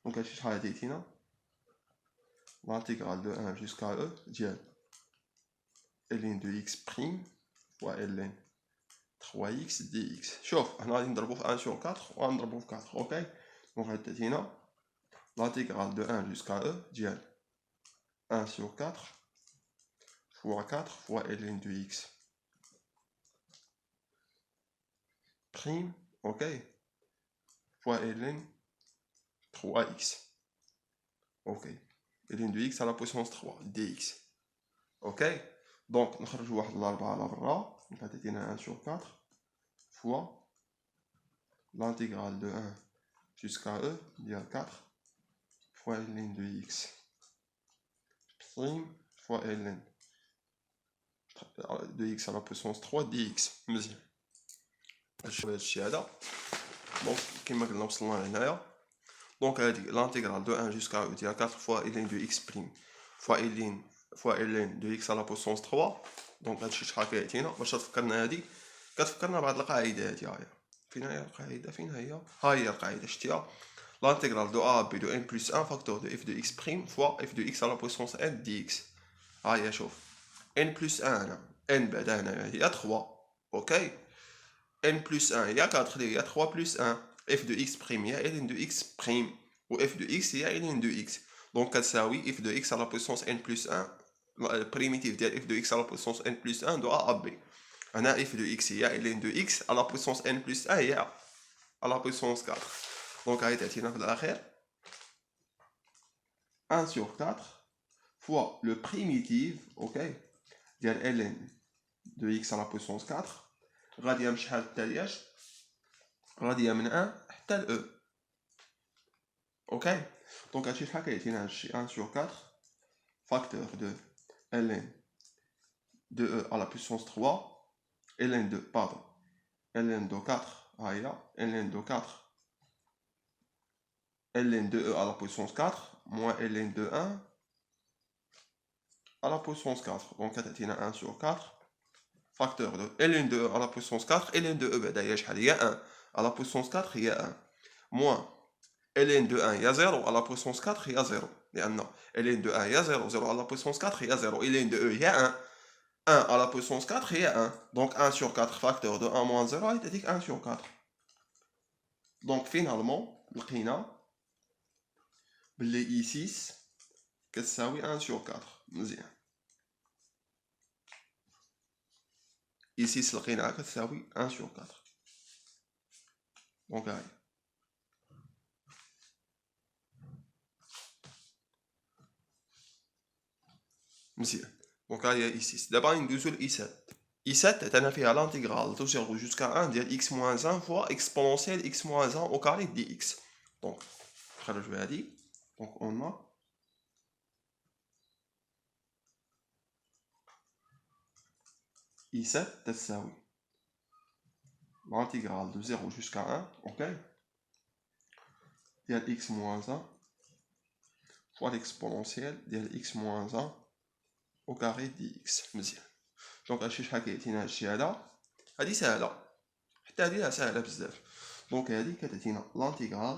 دونك هادشي شحال عطيتينا؟ l'intégrale de 1 jusqu'à e ديال ln de x prime fois ln 3x dx. شوف هنا غادي نضربو في 1 sur 4 وغنضربو في 4. اوكي، دونك غادي تعطينا l'intégrale de 1 jusqu'à e ديال 1 sur 4 fois 4 fois ln de x prime, ok, fois ln 3x. ok, ln de x à la puissance 3 dx. ok, donc نخرجوا واحد الأربعة على برا غتعطينا 1 sur 4 fois l'intégrale de 1 jusqu'à e ديال 4 fois ln de x prime fois ln de x à la puissance 3 dx. مزيان. هادشي هذا. دونك كيما قلنا وصلنا لهنايا. دونك هادي l'intégral de 1 jusqu'à e ديال 4 fois ln de x prime fois ln de x à la puissance 3. دونك هادشي شحال كيعطينا باش تفكرنا هادي كتفكرنا بهاد القاعده هادي. هاهي فين هي القاعده؟ فين هي؟ ها هي القاعده شتيها. l'intégral de a à b de n plus 1 facteur de f de x prime fois f de x à la puissance n dx. ها هي شوف n plus 1 هنا n بعدا هنايا هي 3 اوكي n plus 1 هي 4 اللي هي 3 plus 1 f de x prime هي ln de x prime و f de x هي ln de x. دونك كتساوي f de x à la puissance n plus 1 البريميتيف ديال f de x à la puissance n plus 1 de a à b. هنا f de x هي ln de x à la puissance n plus 1 هي à la puissance 4. دونك هاي تعطينا في الاخير 1 sur 4 fois le primitif اوكي ديال ln de x à la puissance 4 غاديه من شحال التالياش؟ غاديه من 1 حتى ل e. اوكي دونك هادشي شحال كيعطينا هادشي 1 sur 4 facteur de ln de e à la puissance 3 ln de pardon ln de 4 ها هي ln de 4 ln de e à la puissance 4 moins ln de 1 à la puissance 4. Donc كتعطينا 1 sur 4 facteur de ln de e à la puissance 4 ln de e بعدا هي شحال؟ هي 1 à la puissance 4 هي 1 moins ln de 1 هي 0 à la puissance 4 هي 0 لأن ln de 1 هي 0 0 à la puissance 4 هي 0 ln de e هي 1 1 à la puissance 4 هي 1. Donc 1 sur 4 facteur de 1 moins 0 هي 1 sur 4. Donc finalement لقينا بلي E6 كتساوي 1 sur 4. مزيان E6 لقيناها كتساوي 1 sur 4. دونك هاي مزيان. دونك هاهي E6. دابا ندوزو ل E7. E7 عطانا فيها l'intégral de 0 jusqu'à 1 ديال x moins 1 fois exponentielle x moins 1 au carré dx. دونك نخرجو هادي. دونك on a I7 تساوي l'intégral de 0 jusqu'à 1 ok ديال x moins 1 fois l'exponentielle ديال x moins 1 au carré dx. مزيان. دونك هادشي شحال كيعطينا هادشي هذا؟ هادي ساهله حتى هادي ساهله بزاف. دونك هادي كتعطينا l'intégral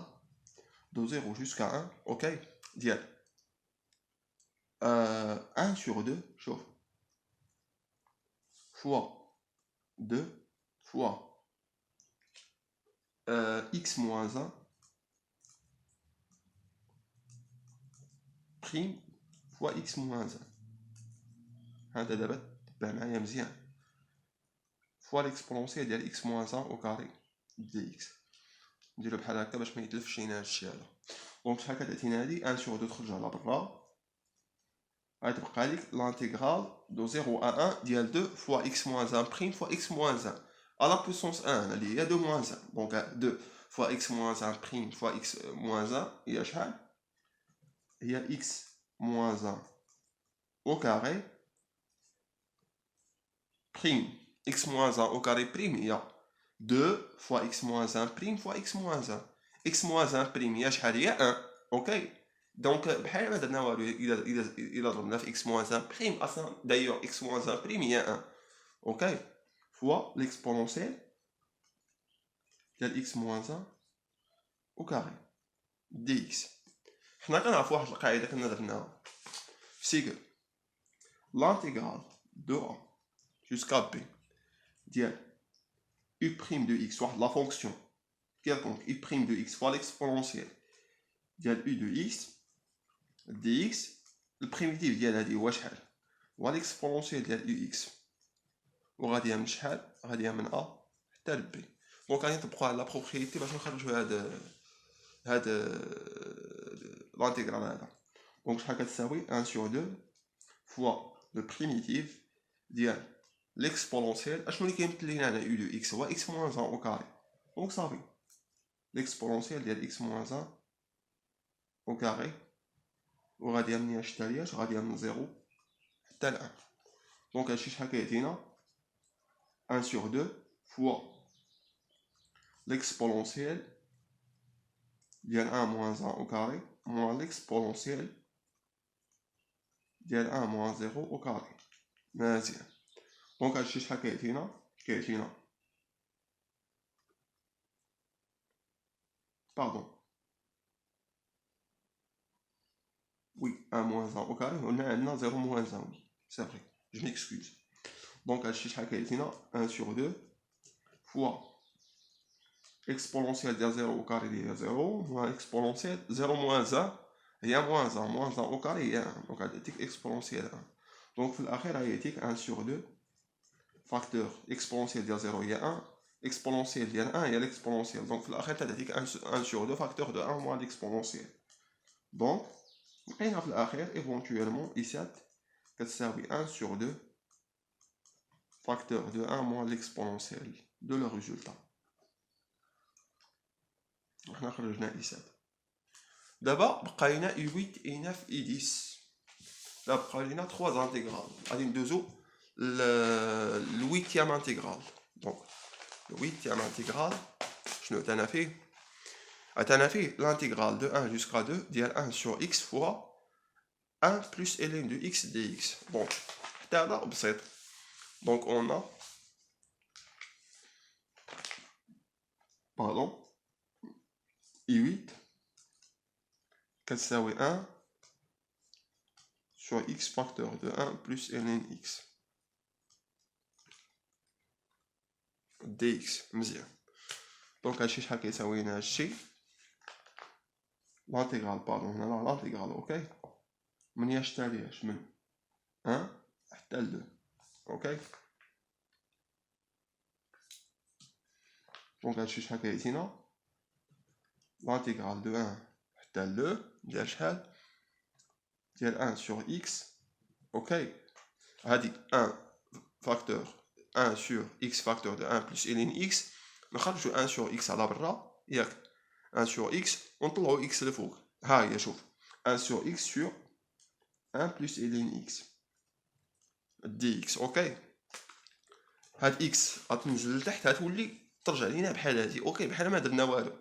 de 0 jusqu'à 1 ok ديال 1 sur 2 شوف fois 2 fois x moins 1 prime fois x moins 1. هذا دابا تبع معايا مزيان fois l'exponentielle ديال x moins 1 au carré dx. نديرو بحال هكا باش ما يتلفش لينا هادشي هذا. دونك شحال كتعطينا هادي 1 sur 2 تخرج على برا غتبقى ليك l'intégral de 0 à 1 ديال 2 fois x moins 1 prime fois x moins 1 à la puissance 1 اللي هي 2 moins 1. دونك 2 fois x moins 1 prime fois x moins 1 هي شحال؟ هي x moins 1 au carré prime x moins 1 au carré prime هي 2 fois x moins 1 prime fois x moins 1 x moins 1 prime هي شحال؟ هي 1 اوكي. دونك بحال ما درنا والو الا ضربنا في x moins 1 prime اصلا دايوغ x moins 1 prime هي 1 اوكي fois l'exponentielle ديال x moins 1 au carré dx. حنا كنعرفوا واحد القاعده كنا درناها سي كو l'intégral de a jusqu'à b ديال u prime de x واحد لا فونكسيون quelconque u prime de x fois l'exponentielle ديال u de x dx. البريميتيف ديال هادي هو شحال؟ هو l'exponentielle ديال ux وغاديه من شحال؟ غاديه من a حتى ل b. دونك غادي نطبقوا على لا بروبريتي باش نخرجوا هاد l'intégral هذا. دونك شحال كتساوي 1 sur 2 fois le primitif ديال l'exponentielle. اشنو اللي كيمثل لينا هنا u de x هو x moins 1 au carré. دونك صافي l'exponentielle ديال x moins 1 au carré وغاديه منين حتى لياش؟ غاديه من 0 حتى ل 1. دونك هادشي شحال كيعطينا 1 sur 2 fois l'exponentielle ديال 1 moins 1 au carré moins l'exponentielle ديال 1 moins 0 au carré. مزيان. دونك هادشي شحال كيعطينا pardon oui 1 moins 1 au carré قلنا عندنا 0 moins 1 oui c'est vrai je m'excuse. دونك هادشي شحال كيعطينا 1 sur 2 fois exponentielle ديال 0 au carré هي 0 moins exponentielle 0 moins 1 هي moins 1 moins 1 au carré هي 1 دونك غاديك exponentielle 1 دونك في الاخير غيعطيك 1 sur 2 facteur exponentielle ديال 0 هي 1 exponentielle ديال 1 هي l'exponentielle دونك في الاخير تعطيك 1 sur 2 facteur de 1 moins l'exponentielle دونك لقينا في الاخير éventuellement إيسات كتساوي 1 sur 2 facteur de 1 moins l'exponentielle de le résultat. حنا خرجنا إيسات. دابا بقى لينا I8 I9 I10 دابا بقى لينا 3 انتيغرال غادي ندوزو ل 8e انتيغرال دونك ل 8e انتيغرال شنو عطانا فيه l'intégrale de 1 jusqu'à 2 ديال 1 sur x fois 1 plus ln de x dx. Donc حتى هذا بسيط. Donc on a pardon I8 كتساوي 1 sur x facteur de 1 plus ln x dx. مزيان. دونك هادشي شحال كيساوي لنا هادشي l'intégrale pardon هنا l'intégrale اوكي من ياش تالياش من 1 حتى ل 2 اوكي. دونك هادشي شحال كيعطينا l'intégrale de 1 حتى ل 2 ديال شحال ديال 1 sur x اوكي. هادي 1 facteur 1 sur x facteur de 1 plus ln x نخرجو 1 sur x على برا ياك 1 sur x ونطلعو x لفوق ها هي شوف 1 sur x sur 1 plus ln x dx اوكي. هاد x غتنزل لتحت غتولي ترجع لينا بحال هادي اوكي بحال ما درنا والو.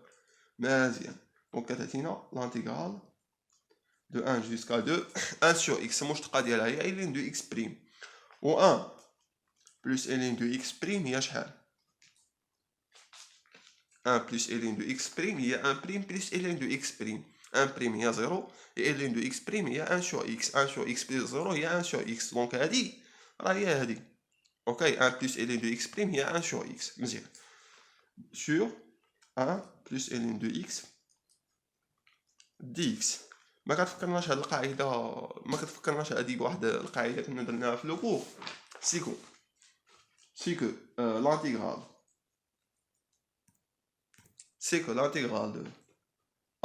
مزيان. دونك كتعطينا l'intégrale de 1 jusqu'à 2 1 sur x المشتقة ديالها هي ln de x بريم و 1 plus ln de x بريم هي شحال 1 plus ln de x prime هي 1 prime plus ln de x prime 1 prime هي 0 et ln de x prime هي 1 sur x 1 sur x plus 0 هي 1 sur x دونك هادي راه هي هادي اوكي 1 plus ln de x prime هي 1 sur x مزيان sur 1 plus ln de x dx. ما كتفكرناش هاد القاعده ما كتفكرناش هادي بواحد القاعده كنا درناها في لو كور c'est que l'intégrale de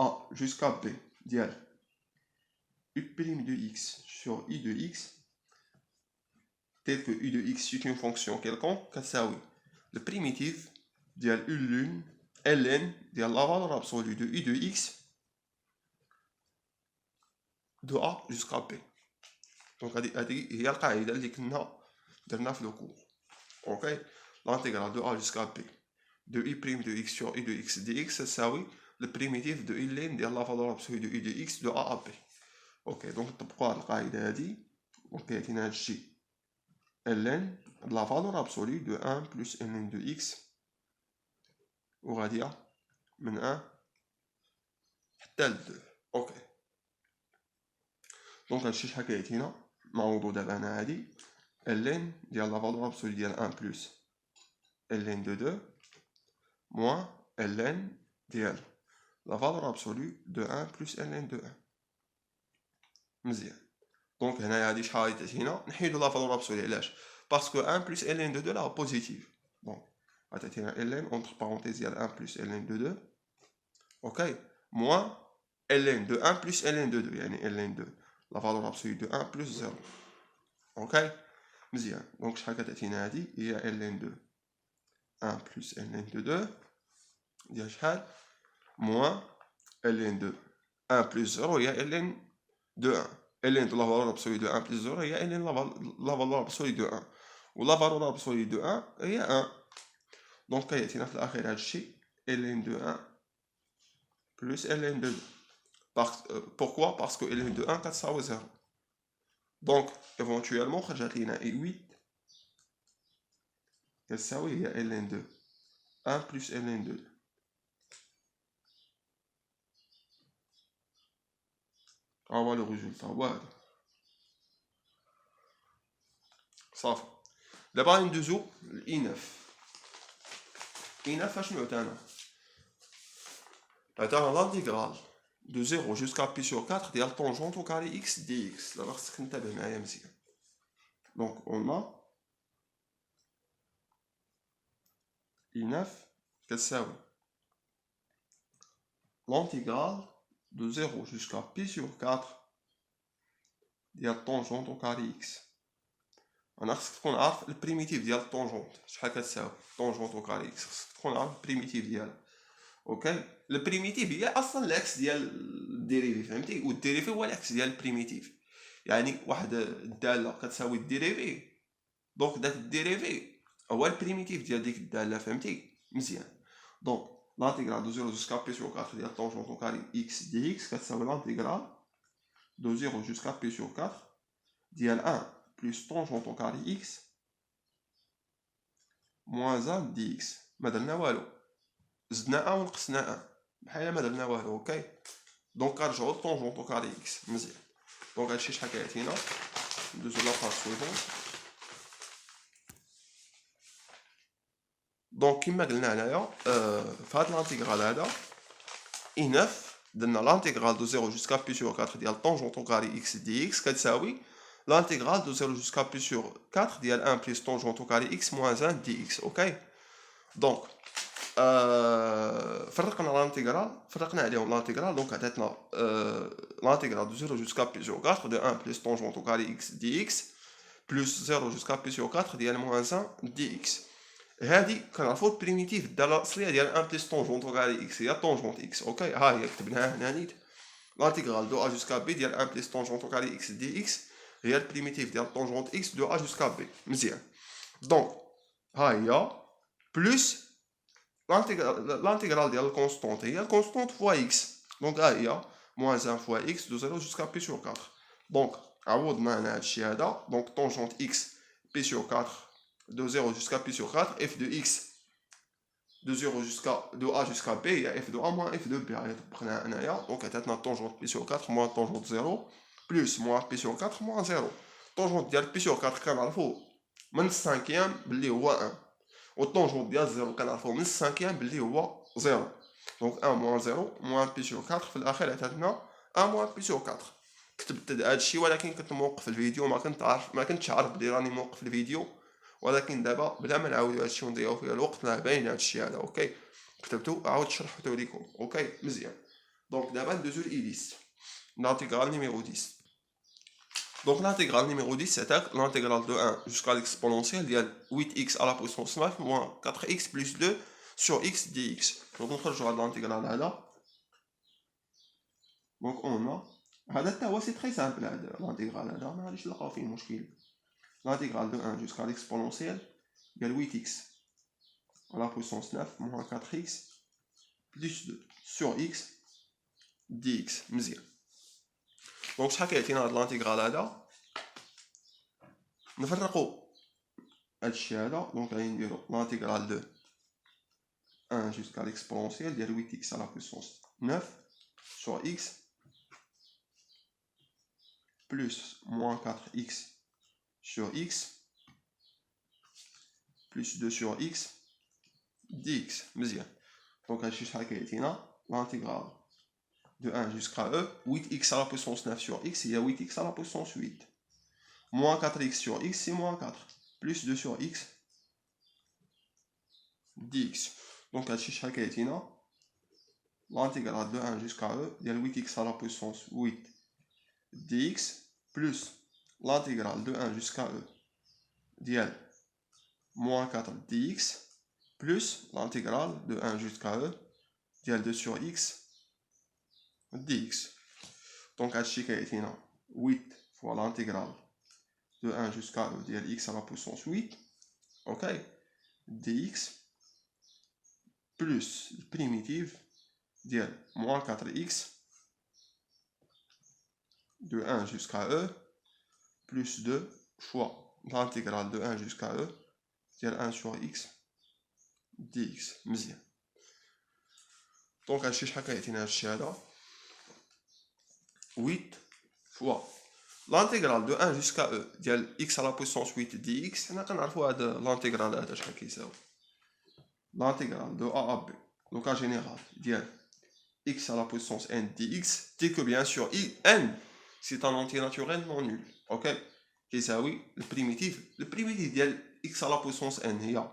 a jusqu'à b dial u' de x sur i de x tel que u de x est une fonction quelconque كتساوي le primitif dial u ln dial la valeur absolue de u de x de a jusqu'à b. donc هذه هي القاعده اللي كنا درنا في لو كور اوكي. l'intégrale de a jusqu'à b de u' de x sur u de x dx تساوي le primitif de u ln ديال la valeur absolue de u de x de a à b. اوكي دونك نطبقوا هاد القاعده هادي دونك كيعطينا هادشي ln de la valeur absolue de 1 plus ln de x وغاديه من 1 حتى ل 2 اوكي. دونك هادشي شحال كيعطينا نعوضو دابا انا هادي ln ديال la valeur absolue ديال 1 plus ln de 2 moins ln ديال la valeur absolue de 1 plus ln de 1 مزيان. دونك هنايا هادي شحال تعطينا نحيدو la valeur absolue علاش باسكو 1 plus ln de 2 راه بوزيتيف دونك غتعطينا ln entre parenthèses ديال 1 plus ln de 2 اوكي moins ln de 1 plus ln de 2 يعني ln de la valeur absolue de 1 plus 0 اوكي مزيان. دونك شحال كتعطينا هادي هي ln de 1 plus ln de 2 ديال شحال moins ln de 1 plus 0 هي ln de 1 ln de la valeur absolue de 1 plus 0 هي ln la valeur absolue de 1 و la valeur absolue de 1 هي 1 دونك كيعطينا في الاخير هادشي ln de 1 plus ln de 2. Pourquoi? Parce que ln de 1 كتساوي 0. Donc éventuellement خرجت لينا i8 كتساوي هي ln de 1 plus ln de 2. هو لو résultat واحد صافي. دابا ندوزو ل i9 اشنو عطانا؟ عطانا l'intégrale de 0 jusqu'à pi sur 4 ديال tangente au carré x dx. دابا خصك تنتبه معايا مزيان. Donc on a i9 كتساوي l'intégrale de 0 jusqu'à pi sur 4 ديال tangente au carré x. انا خصك تكون عارف البريميتيف ديال الطونجونت شحال كتساوي طونجونت او كاري اكس. خصك تكون عارف البريميتيف ديالها. اوكي البريميتيف هي اصلا العكس ديال الديريفي فهمتي والديريفي هو العكس ديال البريميتيف. يعني واحد الداله كتساوي الديريفي دونك داك الديريفي هو البريميتيف ديال ديك الداله فهمتي مزيان. دونك l'intégrale de 0 jusqu'à pi sur 4 ديال tangente au carré x dx كتساوي l'intégrale de 0 jusqu'à pi sur 4 ديال 1 plus tangente au carré x moins 1 dx. ما درنا والو زدنا 1 ونقصنا 1 بحال ما درنا والو. اوكي دونك كنرجعو لطونجونت او كاري اكس مزيان. دونك هادشي شحال كيعطينا ندوزو لاباج سويفون. دونك كيما قلنا هنايا في هاد لانتيغرال هذا i9 درنا لانتيغرال دو 0 jusqu'à pi sur 4 ديال tangente au carré x dx كتساوي l'intégrale de 0 jusqu'à pi sur 4 ديال 1 plus tangente au carré x moins 1 dx. اوكي دونك فرقنا عليهم l'intégral. Donc عطاتنا l'intégrale de 0 jusqu'à pi sur 4 de 1 plus tangente au carré x dx plus 0 jusqu'à pi sur 4 ديال moins 1 dx. هادي كنعرفو البريميتيف الداله الاصليه ديال 1 plus tangente au carré x هي tangente x. اوكي ها هي كتبناها هنا نيت l'intégrale de a jusqu'à b ديال 1 plus tangente au carré x dx هي البريميتيف ديال tangente x de a jusqu'à b مزيان. دونك ها هي بلس l'intégrale ديال الكونستونت هي الكونستونت فوا اكس. دونك ها هي moins 1 فوا اكس دو 0 jusqu'à pi sur 4. دونك عوضنا هنا هادشي هذا. دونك tangente x pi sur 4 de 0 jusqu'à pi sur 4 f de x de 0 jusqu'à de a jusqu'à b هي f de a moins f de b. هاي طبقناها هنايا. دونك عطاتنا tangente pi sur 4 moins tangente 0 plus moins pi sur 4 moins 0. tangente ديال pi sur 4 كنعرفو من السانكيام باللي هو 1 والطونجونت ديال 0 كنعرفوه من السانكيام باللي هو 0. دونك 1 موان 0 موان بي سور 4 في الاخير عطاتنا 1 موان بي سور 4. كتبت هادشي ولكن كنت موقف الفيديو ما كنتش عارف بلي راني موقف الفيديو ولكن دابا بلا ما نعاودو هادشي ونضيعو فيه الوقت راه باين هادشي هذا. اوكي كتبتو عاود شرحتو ليكم. اوكي مزيان. دونك دابا ندوزو ل i10 l'intégrale numéro 10. Donc l'intégrale numéro 10 c'est l'intégrale de 1 jusqu'à l'exponentielle il y a 8x à la puissance 9 moins 4x plus 2 sur x dx. Donc on rejoint l'intégrale là. Donc on a c'est très simple l'intégrale là. L'intégrale de 1 jusqu'à l'exponentielle il y a 8x à la puissance 9 moins 4x plus 2 sur x dx. مزيان. دونك شحال كيعطينا هاد الانتيغرال هذا نفرقو هادشي هذا. دونك غادي نديرو l'intégrale de 1 jusqu'à l'exponentielle ديال 8x à la puissance 9 sur x plus moins 4x sur x plus 2 sur x dx. مزيان. دونك هادشي شحال كيعطينا l'intégrale de 1 jusqu'à e 8x à la puissance 9 sur x il y a 8x à la puissance 8 moins 4x sur x c'est moins 4 plus 2 sur x dx. Donc هادشي شحال كيعطينا l'intégrale de 1 jusqu'à e ديال 8x à la puissance 8 dx plus l'intégrale de 1 jusqu'à e ديال moins 4 dx plus l'intégrale de 1 jusqu'à e ديال 2 sur x dx. Donc هادشي كيعطينا 8 fois l'intégrale de 1 jusqu'à e ديال x à la puissance 8 ok dx plus le primitif ديال moins 4x de 1 jusqu'à e plus 2 fois l'intégrale de 1 jusqu'à e ديال 1 sur x dx. مزيان. دونك هادشي شحال كيعطينا هادشي هذا 8 fois l'intégrale de 1 jusqu'à e ديال x à la puissance 8 dx. حنا كنعرفوا هاد l'intégrale هذا شحال كيساوي l'intégrale de a à b donc en général ديال x à la puissance n dx dès que bien sûr n c'est un entier naturel non nul. ok كيساوي البريميتيف ديال x à la puissance n هي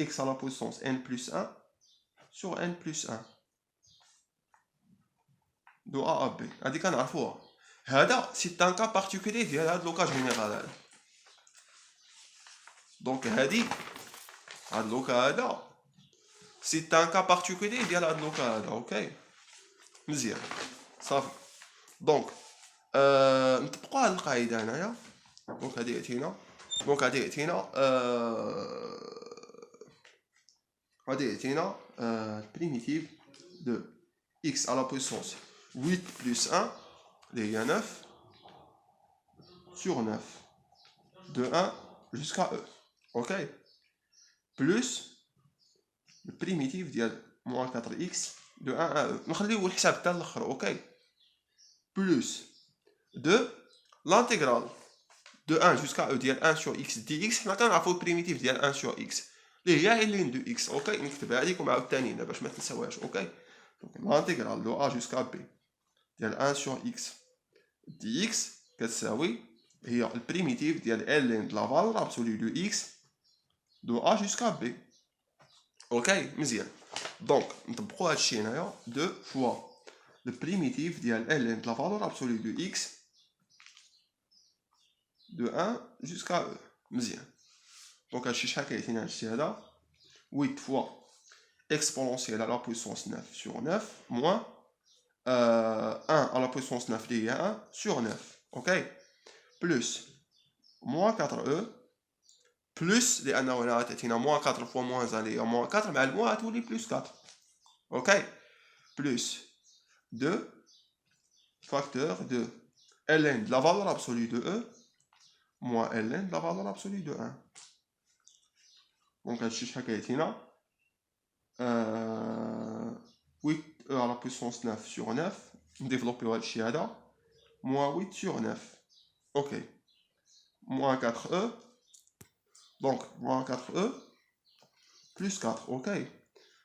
x à la puissance n plus 1 sur n plus 1 de a à b. هادي كنعرفوها. هذا سي ان كا بارتيكولي ديال هاد لوكا جينيرال هذا. دونك هاد لوكا هذا سي ان كا بارتيكولي ديال هاد لوكا هذا. اوكي مزيان صافي. دونك نطبقوا هاد القاعده هنايا. دونك هادي يعطينا primitif de x à la puissance 8 plus 1 il y a 9 sur 9 de 1 jusqu'à e. ok plus le primitif ديال moins 4x de 1 à e. نخليو الحساب حتى الاخر. ok plus de l'intégrale de 1 jusqu'à e ديال 1 sur x dx. حنا كنعرفوا البريميتيف ديال 1 sur x اللي هي لين دو x. اوكي نكتبها لكم عاوتاني باش ما تنساوهاش. اوكي دونك l'intégrale de a jusqu'à b ديال 1 sur x dx كتساوي هي البريميتيف ديال ln de la valeur absolue de x de a jusqu'à b. اوكي مزيان. دونك نطبقوا هادشي هنايا 2 fois le primitif ديال ln de la valeur absolue de x de 1 jusqu'à e. مزيان. دونك هادشي شحال كيعطينا هادشي هذا 8 fois exponentielle à la puissance 9 sur 9 moins 1 à la puissance 9 اللي هي 1 sur 9. ok plus moins 4e plus لانه هنا تعطينا moins 4 fois moins 1 اللي هي moins 4 مع الموا تولي plus 4. ok plus 2 facteur de ln de la valeur absolue de e moins ln de la valeur absolue de 1. دونك هادشي شحال كيعطينا 8 e à la puissance 9 sur 9 نديفلوبيو هادشي هذا moins 8 sur 9. ok moins 4e donc moins 4e plus 4. ok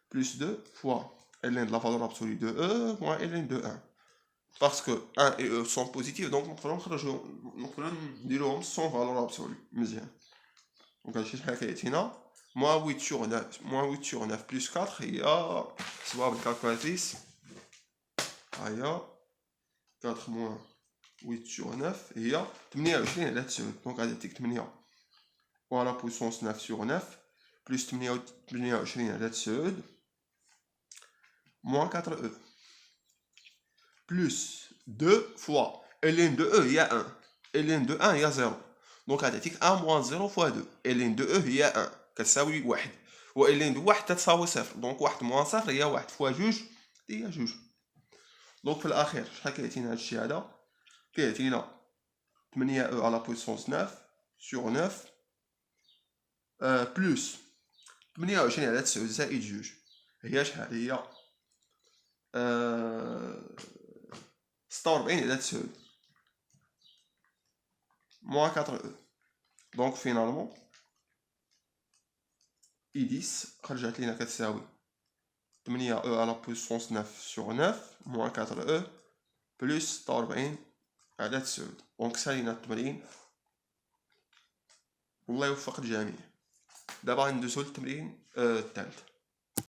plus 2 fois ln de la valeur absolue de e moins ln de 1 parce que 1 et e sont positifs donc نقدروا نديروهم sans valeur absolue. مزيان. دونك هادشي شحال كيعطينا moins 8 sur 9 plus 4 هي سوا بالكالكولاتريس هيا 4 moins 8 sur 9 هي 28 على 9. دونك غادي تعطيك 8 و على puissance 9 sur 9 plus 28 على 9 moins 4e plus 2 fois ln de e هي 1 ln de 1 هي 0 دونك غادي تعطيك 1 moins 0 fois 2 ln de e هي 1 كتساوي 1 و ln de 1 تساوي 0 دونك 1 moins 0 هي 1 fois 2 هي 2. دونك في الاخير شحال كيعطينا هادشي هذا كيعطينا 8 e à la puissance 9 sur 9 plus 28 على 9 زائد 2 هي شحال هي 46 على 9 moins 4e. دونك فينالمون i10 خرجت لينا كتساوي 8 e à la puissance 9 sur 9 moins 4e plus 46 على 9. دونك سالينا التمرين. والله يوفق الجميع. دابا غندوزو للتمرين الثالث.